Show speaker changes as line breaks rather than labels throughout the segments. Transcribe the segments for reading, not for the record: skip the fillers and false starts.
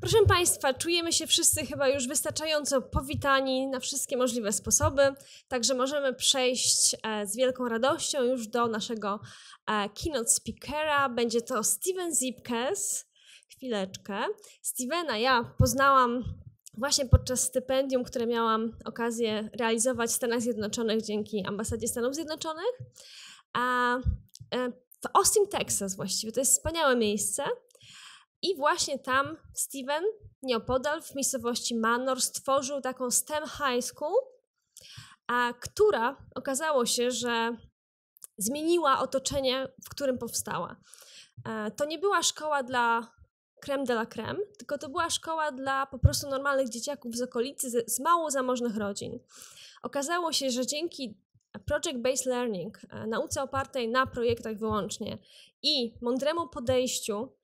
Proszę Państwa, czujemy się wszyscy chyba już wystarczająco powitani na wszystkie możliwe sposoby, także możemy przejść z wielką radością już do naszego keynote speakera. Będzie to Steven Zipkes. Chwileczkę. Stevena ja poznałam właśnie podczas stypendium, które miałam okazję realizować w Stanach Zjednoczonych dzięki Ambasadzie Stanów Zjednoczonych. W Austin, Texas właściwie. To jest wspaniałe miejsce. I właśnie tam Steven, nieopodal w miejscowości Manor, stworzył taką STEM High School, która okazało się, że zmieniła otoczenie, w którym powstała. To nie była szkoła dla crème de la crème, tylko to była szkoła dla po prostu normalnych dzieciaków z okolicy, z mało zamożnych rodzin. Okazało się, że dzięki project-based learning, nauce opartej na projektach wyłącznie i mądremu podejściu,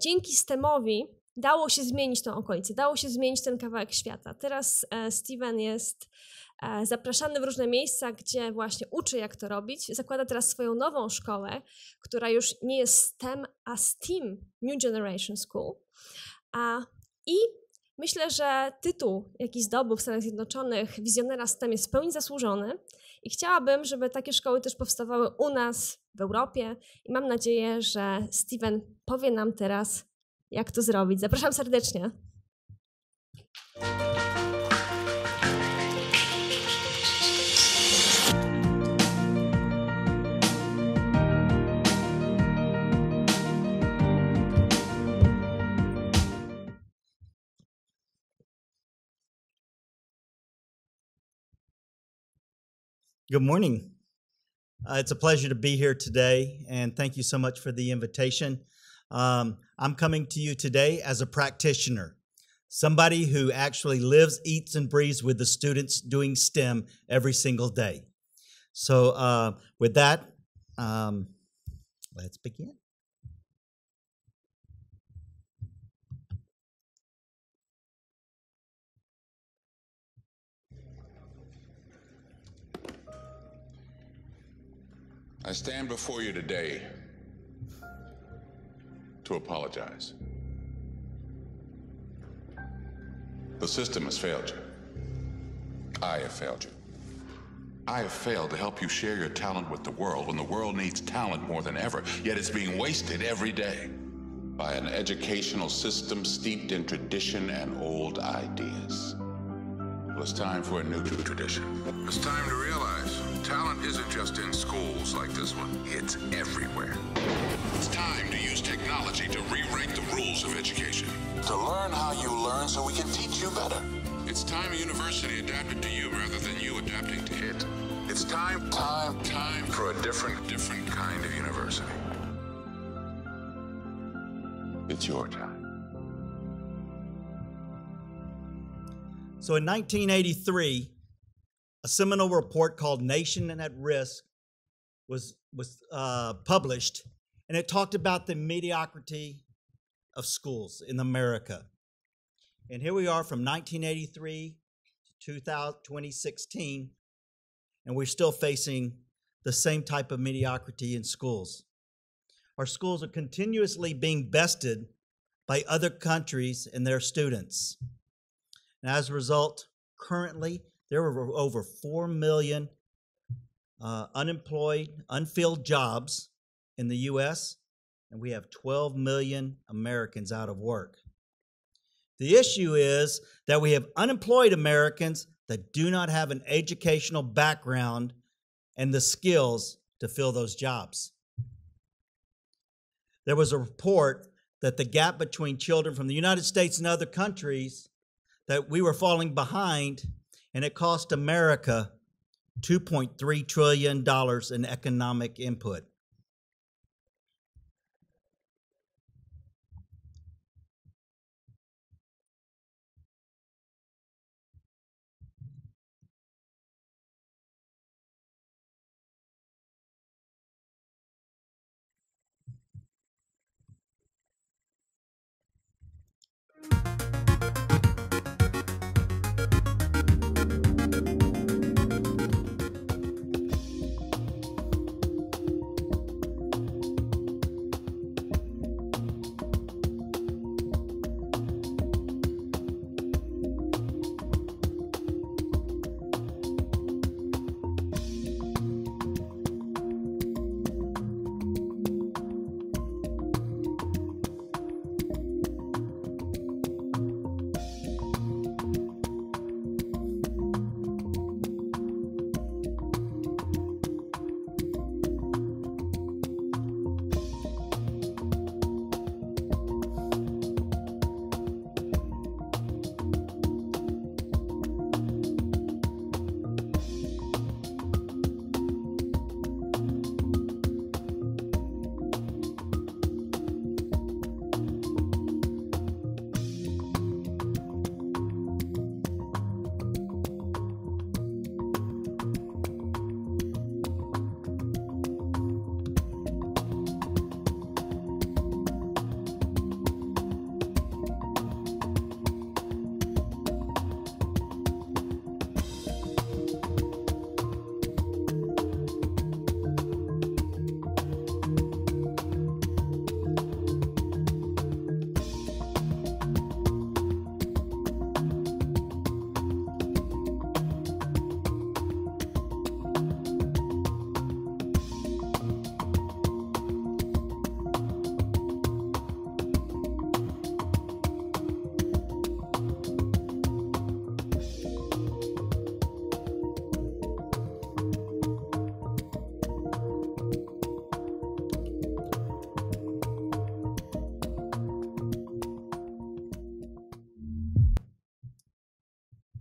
dzięki STEM-owi dało się zmienić tą okolicę, dało się zmienić ten kawałek świata. Teraz Steven jest zapraszany w różne miejsca, gdzie właśnie uczy, jak to robić. Zakłada teraz swoją nową szkołę, która już nie jest STEM, a STEAM, New Generation School. I myślę, że tytuł, jaki zdobył w Stanach Zjednoczonych, wizjonera STEM, jest w pełni zasłużony i chciałabym, żeby takie szkoły też powstawały u nas w Europie i mam nadzieję, że Steven powie nam teraz, jak to zrobić. Zapraszam serdecznie.
Good morning. It's a pleasure to be here today, and thank you so much for the invitation. I'm coming to you today as a practitioner, somebody who actually lives, eats, and breathes with the students doing STEM every single day. So with that, let's begin.
I stand before you today to apologize. The system has failed you. I have failed you. I have failed to help you share your talent with the world when the world needs talent more than ever, yet it's being wasted every day by an educational system steeped in tradition and old ideas. Well, it's time for a new tradition. It's time to realize talent isn't just in schools like this one. It's everywhere. It's time to use technology to rewrite the rules of education. To learn how you learn so we can teach you better. It's time a university adapted to you rather than you adapting to it. It's time for a different kind of university. It's your time.
So in 1983, a seminal report called Nation at Risk was published, and it talked about the mediocrity of schools in America. And here we are from 1983 to 2016, and we're still facing the same type of mediocrity in schools. Our schools are continuously being bested by other countries and their students. And as a result, currently, there are over 4 million unemployed, unfilled jobs in the U.S., and we have 12 million Americans out of work. The issue is that we have unemployed Americans that do not have an educational background and the skills to fill those jobs. There was a report that the gap between children from the United States and other countries, that we were falling behind, and it cost America $2.3 trillion in economic input.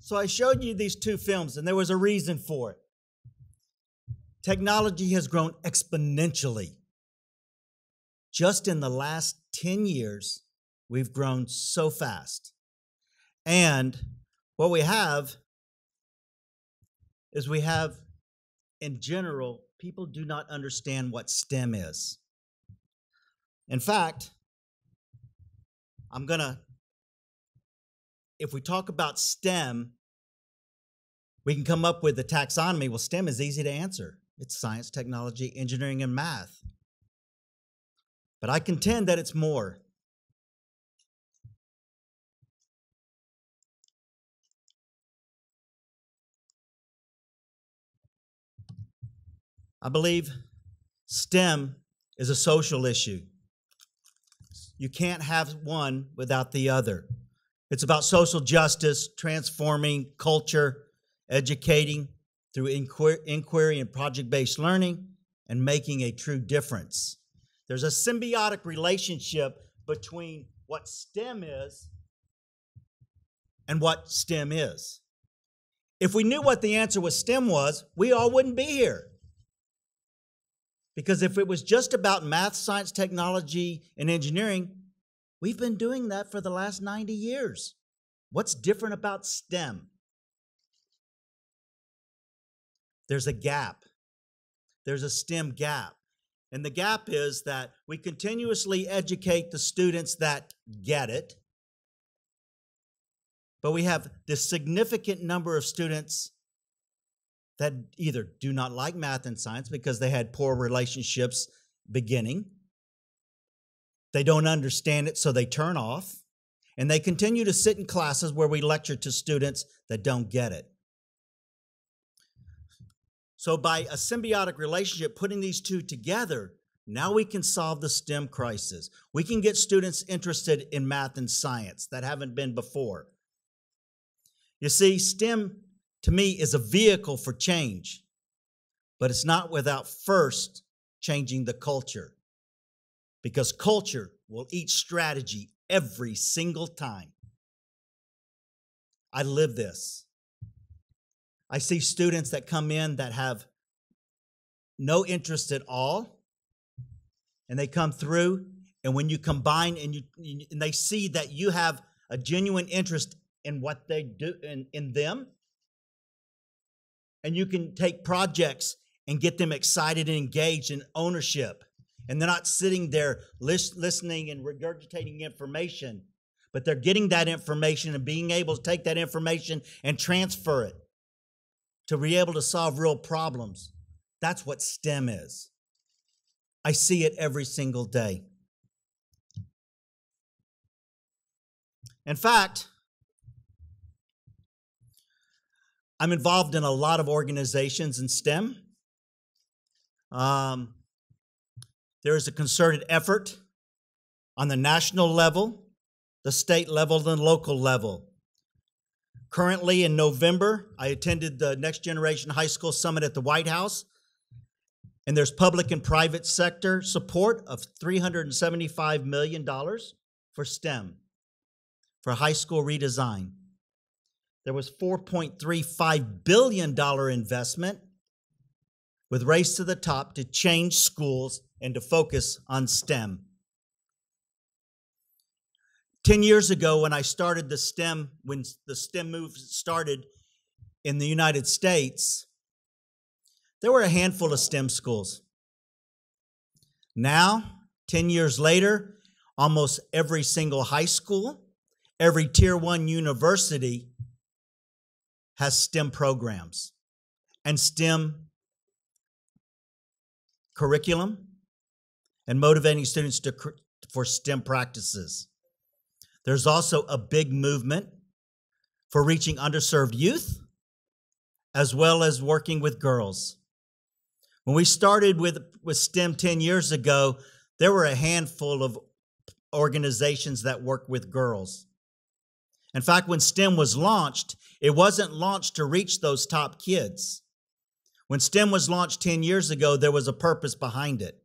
So I showed you these two films, and there was a reason for it. Technology has grown exponentially. Just in the last 10 years, we've grown so fast. And what we have is in general, people do not understand what STEM is. In fact, if we talk about STEM, we can come up with the taxonomy. Well, STEM is easy to answer. It's science, technology, engineering, and math. But I contend that it's more. I believe STEM is a social issue. You can't have one without the other. It's about social justice, transforming culture, educating through inquiry and project-based learning, and making a true difference. There's a symbiotic relationship between what STEM is and what STEM is. If we knew what the answer with STEM was, we all wouldn't be here. Because if it was just about math, science, technology, and engineering, we've been doing that for the last 90 years. What's different about STEM? There's a gap. There's a STEM gap. And the gap is that we continuously educate the students that get it, but we have this significant number of students that either do not like math and science because they had poor relationships beginning, they don't understand it, so they turn off, and they continue to sit in classes where we lecture to students that don't get it. So by a symbiotic relationship, putting these two together, now we can solve the STEM crisis. We can get students interested in math and science that haven't been before. You see, STEM, to me, is a vehicle for change, but it's not without first changing the culture, because culture will eat strategy every single time. I live this. I see students that come in that have no interest at all, and they come through, and when you combine and they see that you have a genuine interest in what they do, in them, and you can take projects and get them excited and engaged in ownership, and they're not sitting there listening and regurgitating information, but they're getting that information and being able to take that information and transfer it to be able to solve real problems. That's what STEM is. I see it every single day. In fact, I'm involved in a lot of organizations in STEM. There is a concerted effort on the national level, the state level, and local level. Currently, in November, I attended the Next Generation High School Summit at the White House, and there's public and private sector support of $375 million for STEM, for high school redesign. There was $4.35 billion investment with Race to the Top to change schools and to focus on STEM. 10 years ago, when I started when the STEM move started in the United States, there were a handful of STEM schools. Now, 10 years later, almost every single high school, every Tier 1 university has STEM programs and STEM curriculum and motivating students for STEM practices. There's also a big movement for reaching underserved youth, as well as working with girls. When we started with STEM 10 years ago, there were a handful of organizations that work with girls. In fact, when STEM was launched, it wasn't launched to reach those top kids. When STEM was launched 10 years ago, there was a purpose behind it.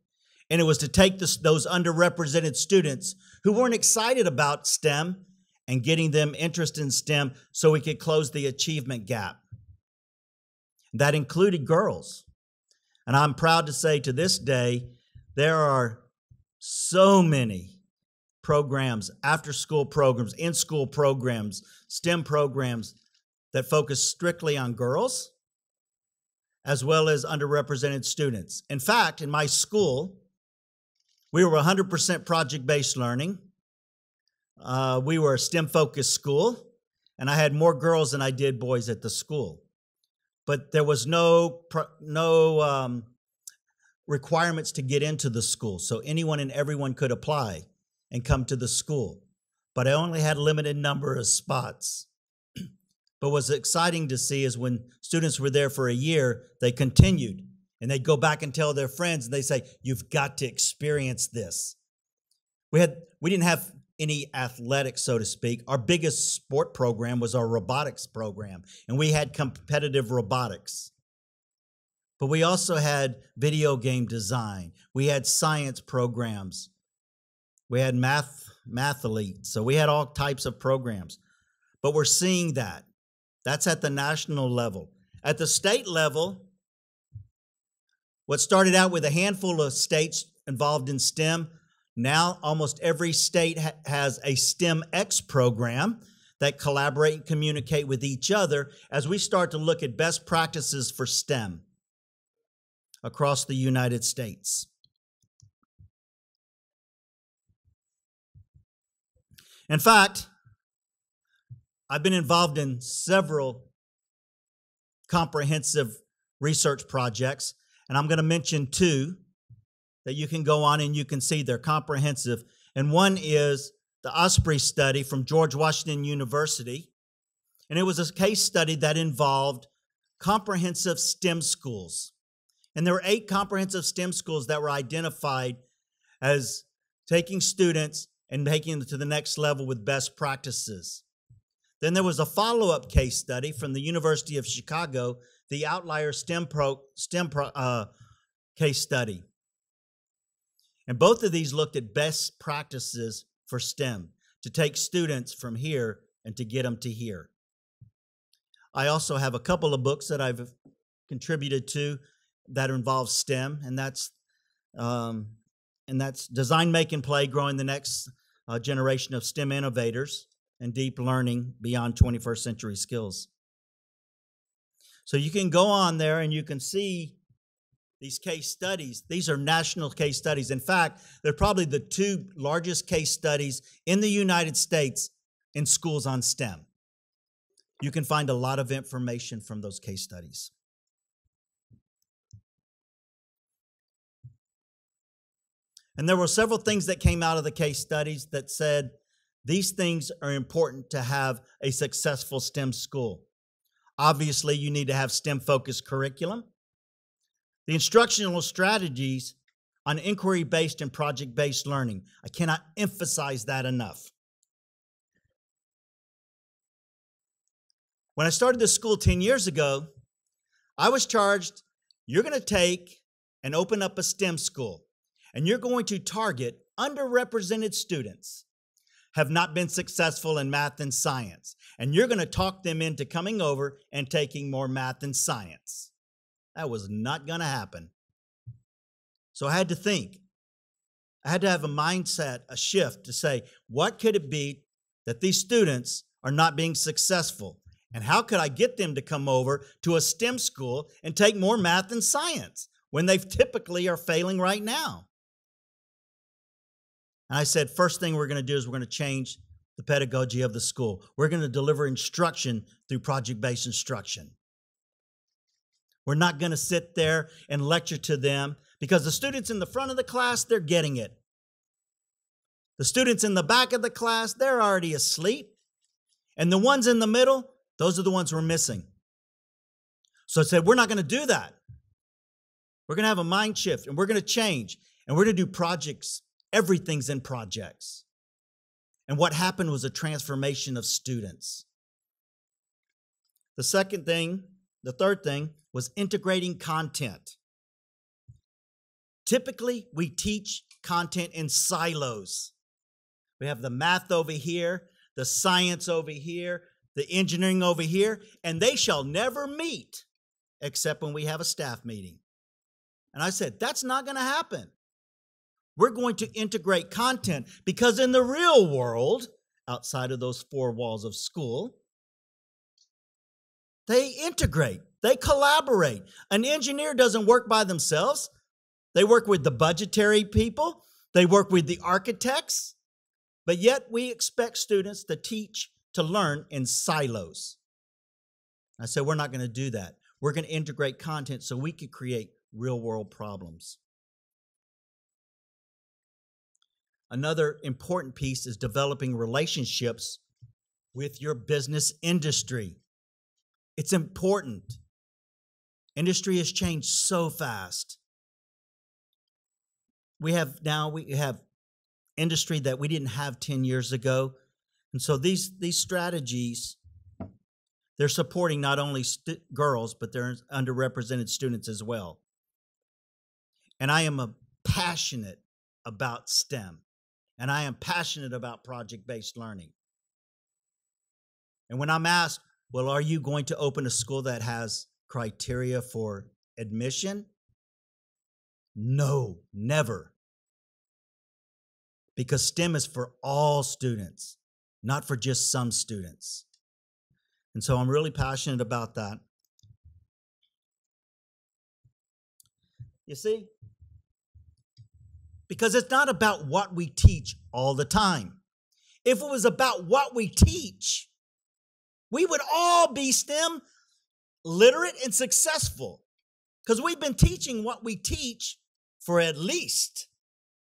And it was to take those underrepresented students who weren't excited about STEM and getting them interested in STEM so we could close the achievement gap. That included girls. And I'm proud to say to this day, there are so many programs, after-school programs, in-school programs, STEM programs that focus strictly on girls as well as underrepresented students. In fact, in my school, we were 100% project-based learning. We were a STEM-focused school, and I had more girls than I did boys at the school. But there was no requirements to get into the school, so anyone and everyone could apply and come to the school. But I only had a limited number of spots. But what's exciting to see is when students were there for a year, they continued, and they'd go back and tell their friends, and they say, "You've got to experience this." We didn't have any athletics, so to speak. Our biggest sport program was our robotics program, and we had competitive robotics. But we also had video game design. We had science programs. We had math elite. So we had all types of programs. But we're seeing that. That's at the national level. At the state level, what started out with a handful of states involved in STEM, now almost every state has a STEM-X program that collaborate and communicate with each other as we start to look at best practices for STEM across the United States. In fact, I've been involved in several comprehensive research projects, and I'm going to mention two that you can go on and you can see they're comprehensive. And one is the Osprey study from George Washington University, and it was a case study that involved comprehensive STEM schools. And there were 8 comprehensive STEM schools that were identified as taking students and taking them to the next level with best practices. Then there was a follow-up case study from the University of Chicago, the Outlier STEM case study. And both of these looked at best practices for STEM, to take students from here and to get them to here. I also have a couple of books that I've contributed to that involve STEM, and that's Design, Make, and Play, Growing the Next Generation of STEM Innovators and Deep Learning Beyond 21st Century Skills. So you can go on there and you can see these case studies. These are national case studies. In fact, they're probably the 2 largest case studies in the United States in schools on STEM. You can find a lot of information from those case studies. And there were several things that came out of the case studies that said these things are important to have a successful STEM school. Obviously, you need to have STEM-focused curriculum. The instructional strategies on inquiry-based and project-based learning. I cannot emphasize that enough. When I started this school 10 years ago, I was charged, you're going to take and open up a STEM school, and you're going to target underrepresented students, have not been successful in math and science, and you're going to talk them into coming over and taking more math and science. That was not going to happen. So I had to think. I had to have a mindset, a shift to say, what could it be that these students are not being successful? And how could I get them to come over to a STEM school and take more math and science when they typically are failing right now? And I said, first thing we're going to do is we're going to change the pedagogy of the school. We're going to deliver instruction through project-based instruction. We're not going to sit there and lecture to them because the students in the front of the class, they're getting it. The students in the back of the class, they're already asleep. And the ones in the middle, those are the ones we're missing. So I said, we're not going to do that. We're going to have a mind shift, and we're going to change, and we're going to do projects. Everything's in projects. And what happened was a transformation of students. The third thing was integrating content. Typically, we teach content in silos. We have the math over here, the science over here, the engineering over here, and they shall never meet except when we have a staff meeting. And I said, that's not going to happen. We're going to integrate content because in the real world, outside of those four walls of school, they integrate, they collaborate. An engineer doesn't work by themselves. They work with the budgetary people. They work with the architects. But yet we expect students to teach, to learn in silos. I said, we're not going to do that. We're going to integrate content so we can create real world problems. Another important piece is developing relationships with your business industry. It's important. Industry has changed so fast. We have industry that we didn't have 10 years ago. And so these strategies, they're supporting not only girls, but they're underrepresented students as well. And I am passionate about STEM. And I am passionate about project-based learning. And when I'm asked, well, are you going to open a school that has criteria for admission? No, never. Because STEM is for all students, not for just some students. And so I'm really passionate about that. You see? Because it's not about what we teach all the time. If it was about what we teach, we would all be STEM literate and successful. Because we've been teaching what we teach for at least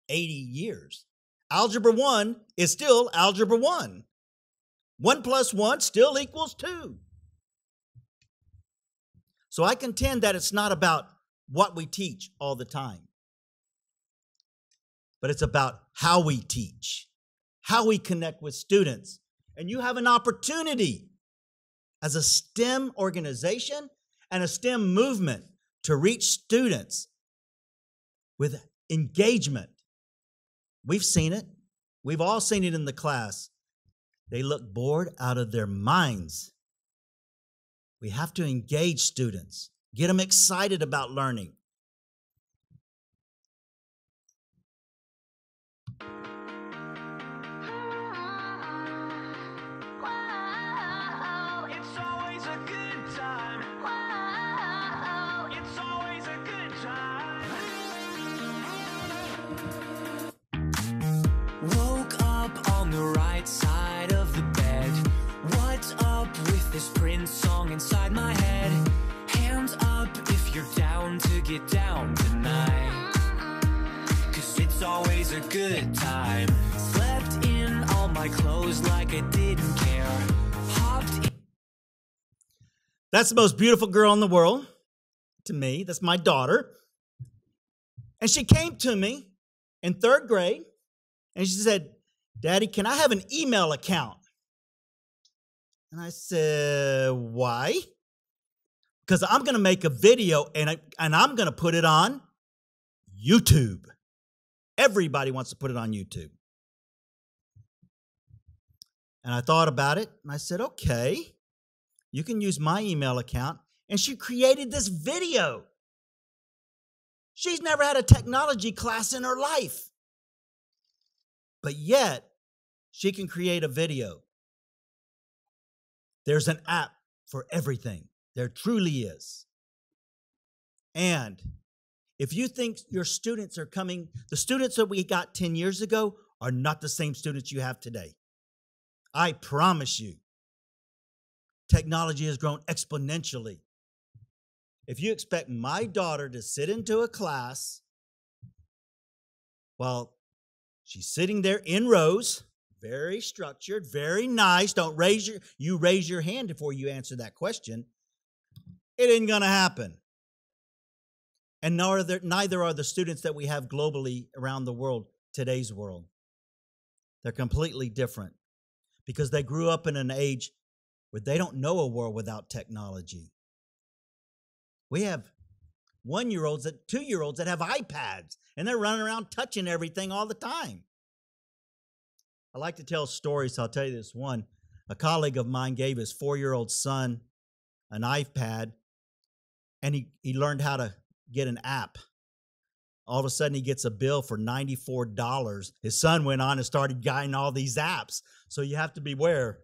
80 years. Algebra 1 is still Algebra 1. 1 plus 1 still equals 2. So I contend that it's not about what we teach all the time, but it's about how we teach, how we connect with students. And you have an opportunity as a STEM organization and a STEM movement to reach students with engagement. We've seen it. We've all seen it in the class. They look bored out of their minds. We have to engage students, get them excited about learning.
This Prince song inside my head. Hands up if you're down to get down tonight. 'Cause it's always a good time. Slept in all my clothes like I didn't care. Hopped in.
That's the most beautiful girl in the world to me. That's my daughter. And she came to me in 3rd grade and she said, Daddy, can I have an email account? And I said, why? Because I'm going to make a video and I'm going to put it on YouTube. Everybody wants to put it on YouTube. And I thought about it and I said, okay, you can use my email account. And she created this video. She's never had a technology class in her life. But yet, she can create a video. There's an app for everything. There truly is. And if you think your students are coming, the students that we got 10 years ago are not the same students you have today. I promise you, technology has grown exponentially. If you expect my daughter to sit into a class while she's sitting there in rows, very structured, very nice. Don't raise your hand before you answer that question. It ain't going to happen. And neither are the students that we have globally around the world, today's world. They're completely different because they grew up in an age where they don't know a world without technology. We have 1-year-olds, 2-year-olds that have iPads, and they're running around touching everything all the time. I like to tell stories, so I'll tell you this one. A colleague of mine gave his 4-year-old son an iPad, and he learned how to get an app. All of a sudden, he gets a bill for $94. His son went on and started buying all these apps. So you have to beware.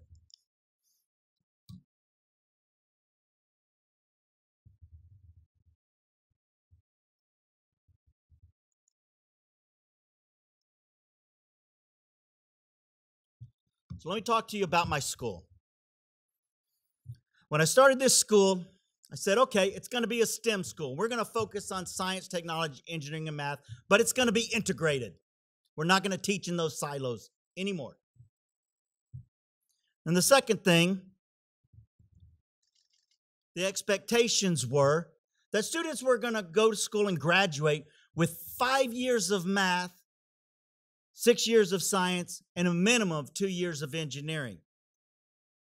So let me talk to you about my school. When I started this school, I said, okay, it's going to be a STEM school. We're going to focus on science, technology, engineering, and math, but it's going to be integrated. We're not going to teach in those silos anymore. And the second thing, the expectations were that students were going to go to school and graduate with 5 years of math, 6 years of science, and a minimum of 2 years of engineering.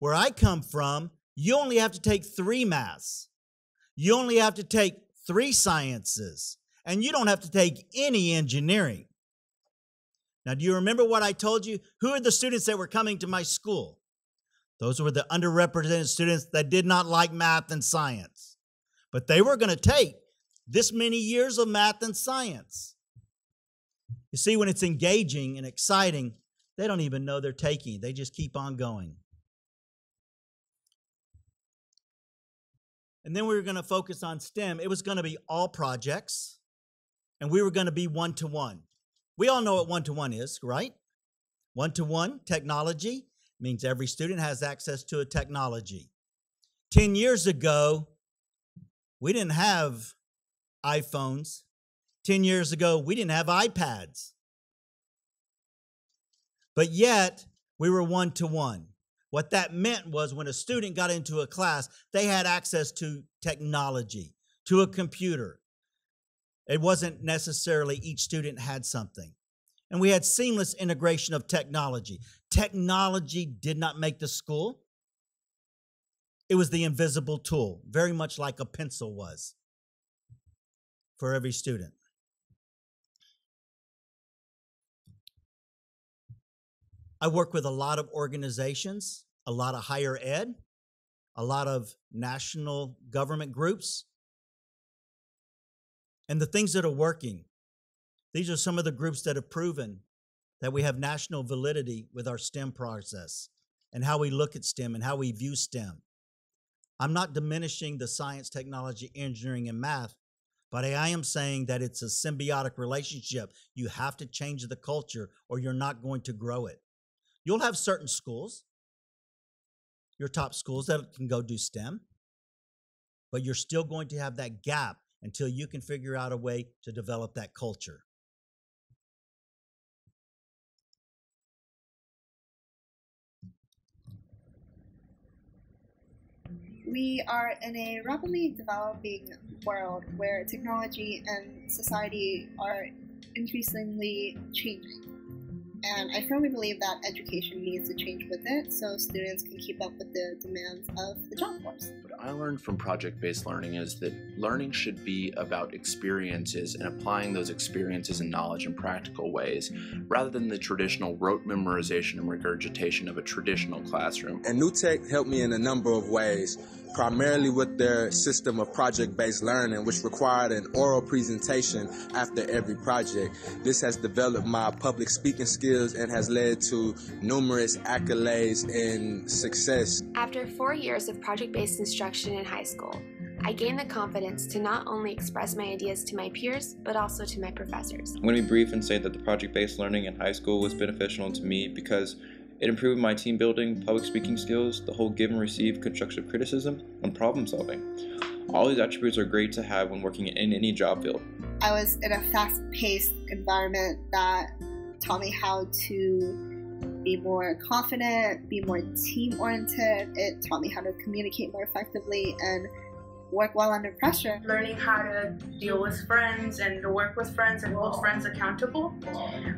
Where I come from, you only have to take 3 maths. You only have to take 3 sciences, and you don't have to take any engineering. Now, do you remember what I told you? Who are the students that were coming to my school? Those were the underrepresented students that did not like math and science. But they were going to take this many years of math and science. You see, when it's engaging and exciting, they don't even know they're taking. They just keep on going. And then we were going to focus on STEM. It was going to be all projects, and we were going to be one-to-one. We all know what one-to-one is, right? One-to-one technology means every student has access to a technology. 10 years ago, we didn't have iPhones. 10 years ago, we didn't have iPads. But yet, we were one-to-one. What that meant was when a student got into a class, they had access to technology, to a computer. It wasn't necessarily each student had something. And we had seamless integration of technology. Technology did not make the school. It was the invisible tool, very much like a pencil was for every student. I work with a lot of organizations, a lot of higher ed, a lot of national government groups. And the things that are working, these are some of the groups that have proven that we have national validity with our STEM process and how we look at STEM and how we view STEM. I'm not diminishing the science, technology, engineering, and math, but I am saying that it's a symbiotic relationship. You have to change the culture or you're not going to grow it. You'll have certain schools, your top schools, that can go do STEM, but you're still going to have that gap until you can figure out a way to develop that culture.
We are in a rapidly developing world where technology and society are increasingly changing. And I firmly believe that education needs to change with it so students can keep up with the demands of the job force.
What I learned from project-based learning is that learning should be about experiences and applying those experiences and knowledge in practical ways, rather than the traditional rote memorization and regurgitation of a traditional classroom.
And New Tech helped me in a number of ways, primarily with their system of project-based learning, which required an oral presentation after every project. This has developed my public speaking skills and has led to numerous accolades and success.
After 4 years of project-based instruction in high school, I gained the confidence to not only express my ideas to my peers, but also to my professors.
I'm going to be brief and say that the project-based learning in high school was beneficial to me because it improved my team building, public speaking skills, the whole give and receive constructive criticism, and problem solving. All these attributes are great to have when working in any job field.
I was in a fast-paced environment that taught me how to be more confident, be more team-oriented. It taught me how to communicate more effectively and work well under pressure.
Learning how to deal with friends and to work with friends and hold friends accountable,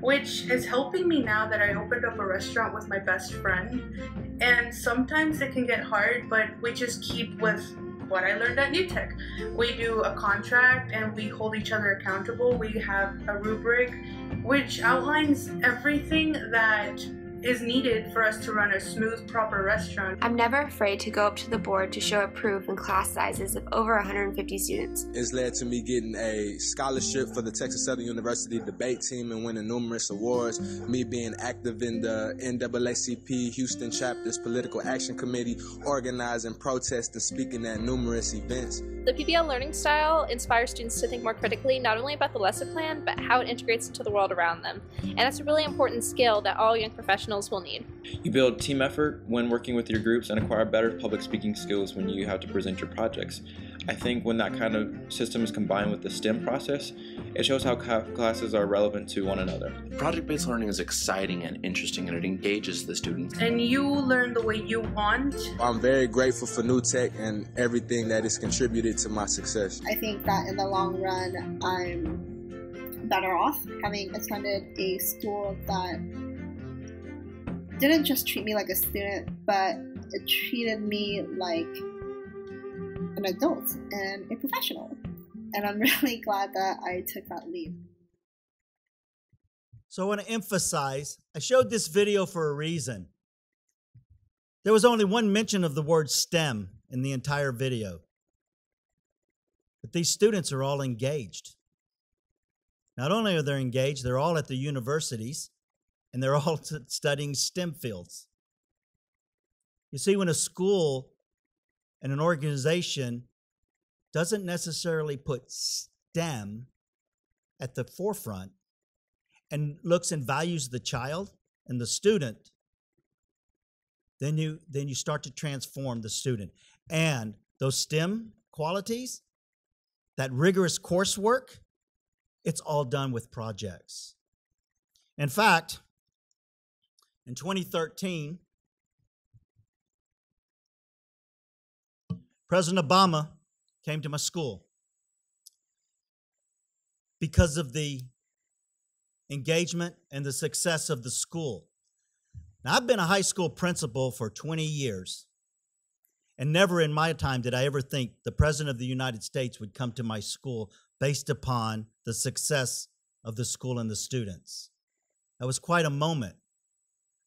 which is helping me now that I opened up a restaurant with my best friend. And sometimes it can get hard, but we just keep with what I learned at New Tech. We do a contract and we hold each other accountable. We have a rubric which outlines everything that is needed for us to run a smooth, proper restaurant.
I'm never afraid to go up to the board to show a proof in class sizes of over 150 students.
It's led to me getting a scholarship for the Texas Southern University debate team and winning numerous awards, me being active in the NAACP Houston Chapter's Political Action Committee, organizing protests and speaking at numerous events.
The PBL learning style inspires students to think more critically, not only about the lesson plan, but how it integrates into the world around them. And that's a really important skill that all young professionals will need.
You build team effort when working with your groups and acquire better public speaking skills when you have to present your projects. I think when that kind of system is combined with the STEM process, it shows how classes are relevant to one another.
Project-based learning is exciting and interesting, and it engages the students.
And you learn the way you want.
I'm very grateful for New Tech and everything that has contributed to my success.
I think that in the long run, I'm better off having attended a school that didn't just treat me like a student, but it treated me like an adult and a professional. And I'm really glad that I took that leap.
So I want to emphasize, I showed this video for a reason. There was only one mention of the word STEM in the entire video. But these students are all engaged. Not only are they engaged, they're all at the universities, and they're all studying STEM fields. You see, when a school and an organization doesn't necessarily put STEM at the forefront and looks and values the child and the student, then you start to transform the student. And those STEM qualities, that rigorous coursework, it's all done with projects. In fact, in 2013, President Obama came to my school because of the engagement and the success of the school. Now, I've been a high school principal for 20 years, and never in my time did I ever think the President of the United States would come to my school based upon the success of the school and the students. That was quite a moment.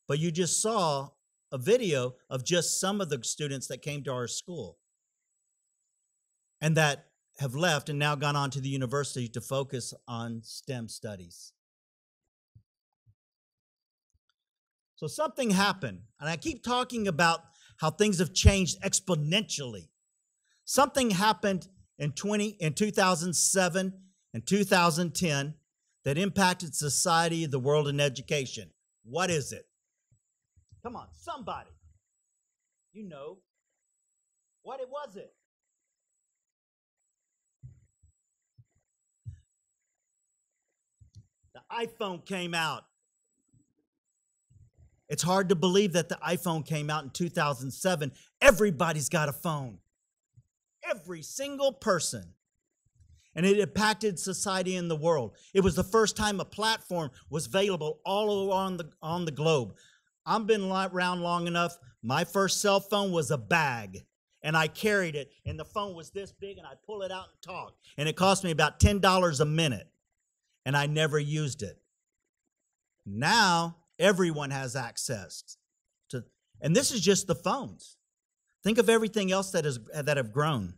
But you just saw a video of just some of the students that came to our school and that have left and now gone on to the university to focus on STEM studies. So something happened, and I keep talking about how things have changed exponentially. Something happened in 2007 and 2010 that impacted society, the world, and education. What is it? Come on, somebody. You know. What was it? The iPhone came out. It's hard to believe that the iPhone came out in 2007. Everybody's got a phone. Every single person. And it impacted society and the world. It was the first time a platform was available all on the globe. I've been around long enough. My first cell phone was a bag, and I carried it, and the phone was this big, and I'd pull it out and talk. And it cost me about $10 a minute, and I never used it. Now, everyone has access to, and this is just the phones. Think of everything else that have grown.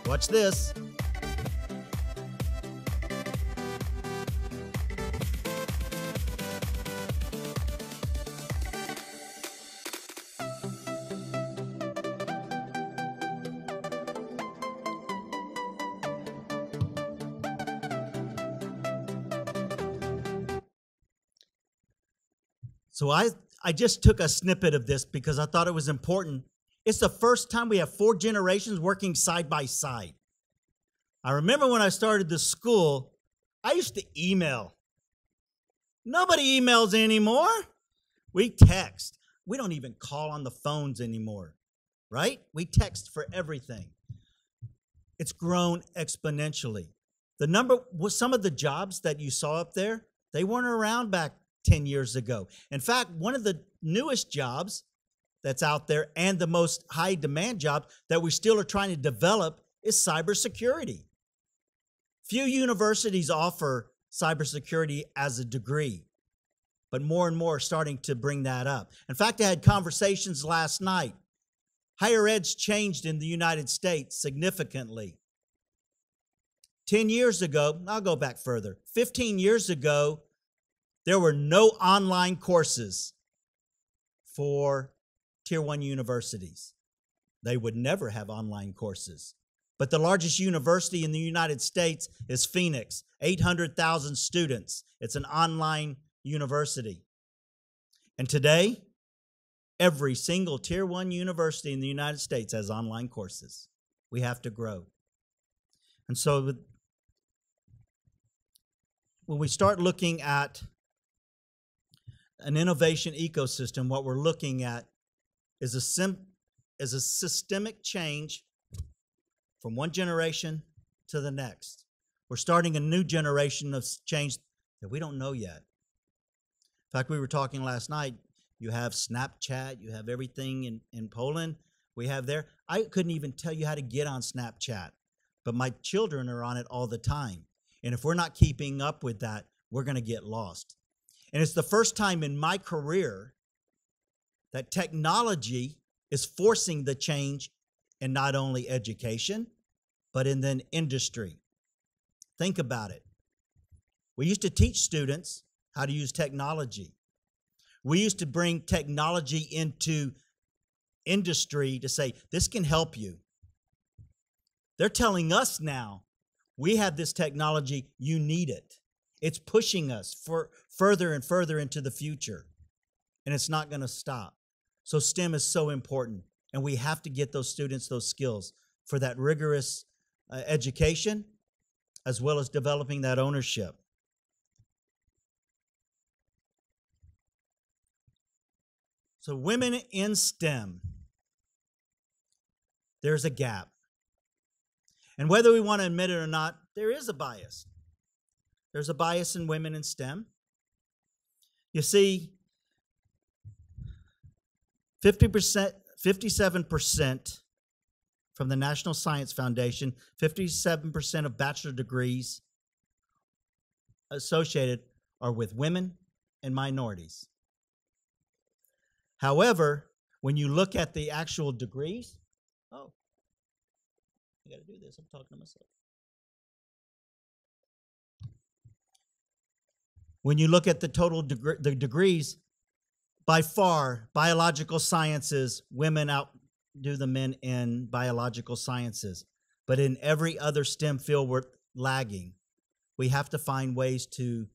Watch this. So I just took a snippet of this because I thought it was important. It's the first time we have 4 generations working side by side. I remember when I started the school, I used to email. Nobody emails anymore. We text. We don't even call on the phones anymore, right? We text for everything. It's grown exponentially. Some of the jobs that you saw up there, they weren't around back 10 years ago. In fact, one of the newest jobs that's out there and the most high demand job that we still are trying to develop is cybersecurity. Few universities offer cybersecurity as a degree, but more and more are starting to bring that up. In fact, I had conversations last night. Higher ed's changed in the United States significantly. 10 years ago, I'll go back further. 15 years ago, there were no online courses for Tier 1 universities. They would never have online courses. But the largest university in the United States is Phoenix, 800,000 students. It's an online university. And today, every single Tier 1 university in the United States has online courses. We have to grow. And so when we start looking at an innovation ecosystem, what we're looking at is a systemic change from one generation to the next. We're starting a new generation of change that we don't know yet. In fact, we were talking last night, you have Snapchat, you have everything in Poland we have there. I couldn't even tell you how to get on Snapchat, but my children are on it all the time. And if we're not keeping up with that, we're going to get lost. And it's the first time in my career that technology is forcing the change in not only education, but in the industry. Think about it. We used to teach students how to use technology. We used to bring technology into industry to say, this can help you. They're telling us now, we have this technology, you need it. It's pushing us further and further into the future, and it's not going to stop. So STEM is so important, and we have to get those students those skills for that rigorous education, as well as developing that ownership. So women in STEM, there's a gap. And whether we want to admit it or not, there is a bias. There's a bias in women in STEM. You see, 57% from the National Science Foundation, 57% of bachelor degrees associated are with women and minorities. However, when you look at the actual degrees, oh, I got to do this. I'm talking to myself. When you look at the total the degrees, by far, biological sciences, women outdo the men in biological sciences. But in every other STEM field, we're lagging. We have to find ways to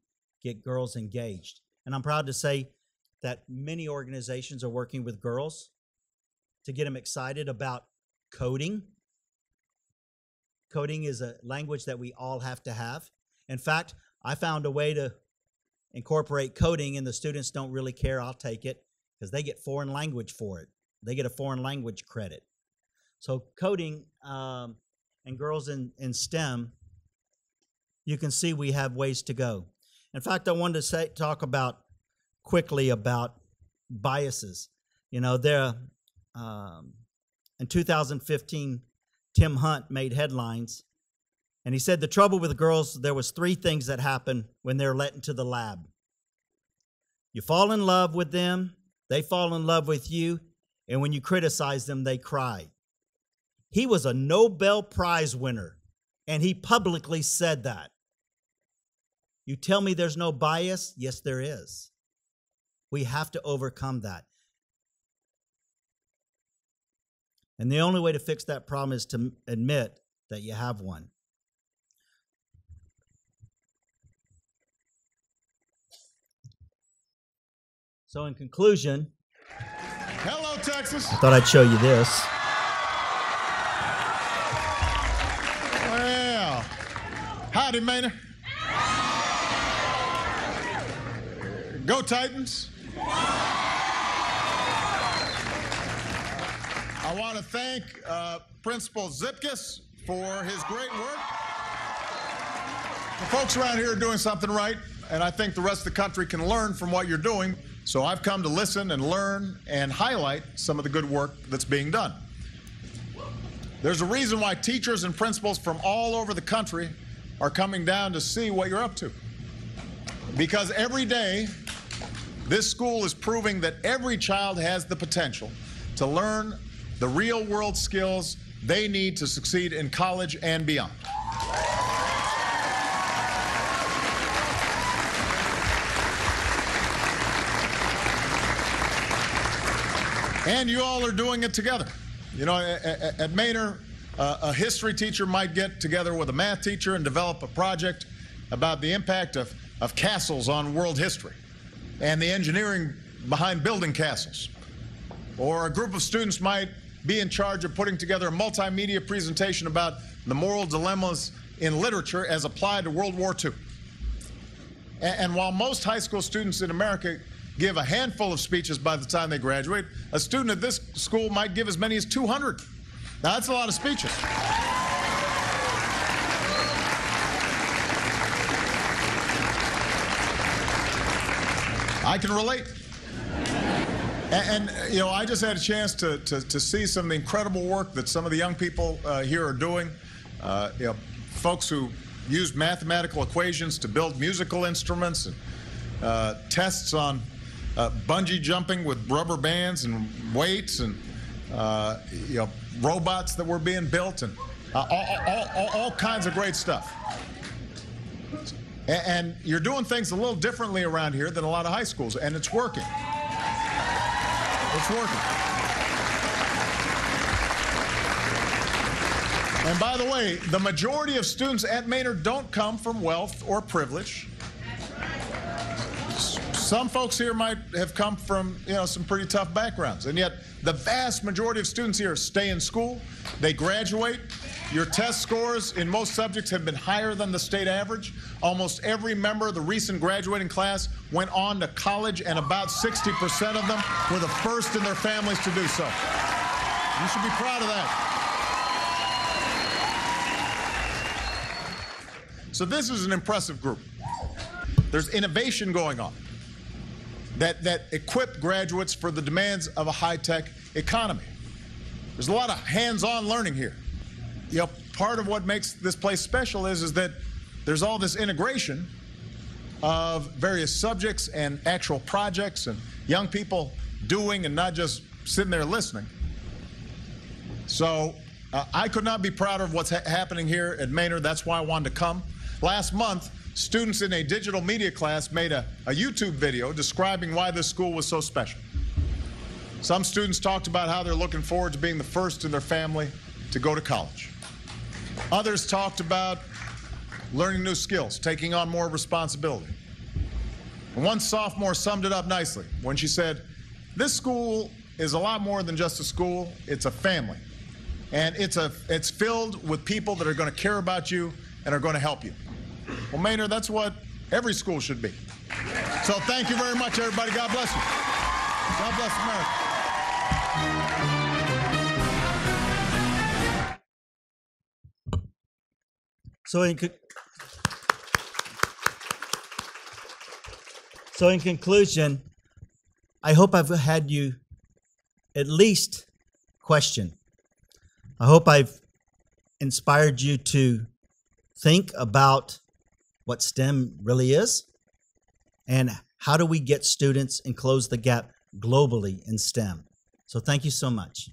get girls engaged. And I'm proud to say that many organizations are working with girls to get them excited about coding. Coding is a language that we all have to have. In fact, I found a way to incorporate coding, and the students don't really care. I'll take it because they get foreign language for it. They get a foreign language credit. So coding and girls in STEM, you can see we have ways to go. In fact, I wanted to talk quickly about biases. You know, in 2015, Tim Hunt made headlines, and he said the trouble with girls, there was 3 things that happen when they're let into the lab. You fall in love with them, they fall in love with you, and when you criticize them, they cry. He was a Nobel Prize winner, and he publicly said that. You tell me there's no bias? Yes, there is. We have to overcome that. And the only way to fix that problem is to admit that you have one. So in conclusion,
hello, Texas.
I thought I'd show you this.
Well, howdy, Maynard. Go Titans. I want to thank Principal Zipkes for his great work. The folks around here are doing something right, and I think the rest of the country can learn from what you're doing. So I've come to listen and learn and highlight some of the good work that's being done. There's a reason why teachers and principals from all over the country are coming down to see what you're up to. Because every day, this school is proving that every child has the potential to learn the real-world skills they need to succeed in college and beyond. And you all are doing it together. You know, at Manor, a history teacher might get together with a math teacher and develop a project about the impact of castles on world history and the engineering behind building castles. Or a group of students might be in charge of putting together a multimedia presentation about the moral dilemmas in literature as applied to World War II. And while most high school students in America give a handful of speeches by the time they graduate, a student at this school might give as many as 200. Now, that's a lot of speeches. I can relate. And you know, I just had a chance to see some of the incredible work that some of the young people here are doing. You know, folks who use mathematical equations to build musical instruments, and tests on bungee jumping with rubber bands and weights, and you know, robots that were being built, and all kinds of great stuff. And you're doing things a little differently around here than a lot of high schools, and it's working. It's working. And by the way, the majority of students at Maynard don't come from wealth or privilege. Some folks here might have come from, you know, some pretty tough backgrounds, and yet the vast majority of students here stay in school, they graduate. Your test scores in most subjects have been higher than the state average. Almost every member of the recent graduating class went on to college, and about 60% of them were the first in their families to do so. You should be proud of that. So this is an impressive group. There's innovation going on that equip graduates for the demands of a high-tech economy. There's a lot of hands-on learning here. You know, part of what makes this place special is that there's all this integration of various subjects and actual projects and young people doing and not just sitting there listening. So I could not be prouder of what's happening here at Maynard. That's why I wanted to come. Last month, students in a digital media class made a YouTube video describing why this school was so special. Some students talked about how they're looking forward to being the first in their family to go to college. Others talked about learning new skills, taking on more responsibility. And one sophomore summed it up nicely when she said, "This school is a lot more than just a school, it's a family. And it's filled with people that are going to care about you and are going to help you." Well, Maynard, that's what every school should be. So thank you very much, everybody. God bless you. God bless America.
So in conclusion, I hope I've had you at least question. I hope I've inspired you to think about what STEM really is and how do we get students and close the gap globally in STEM. So thank you so much.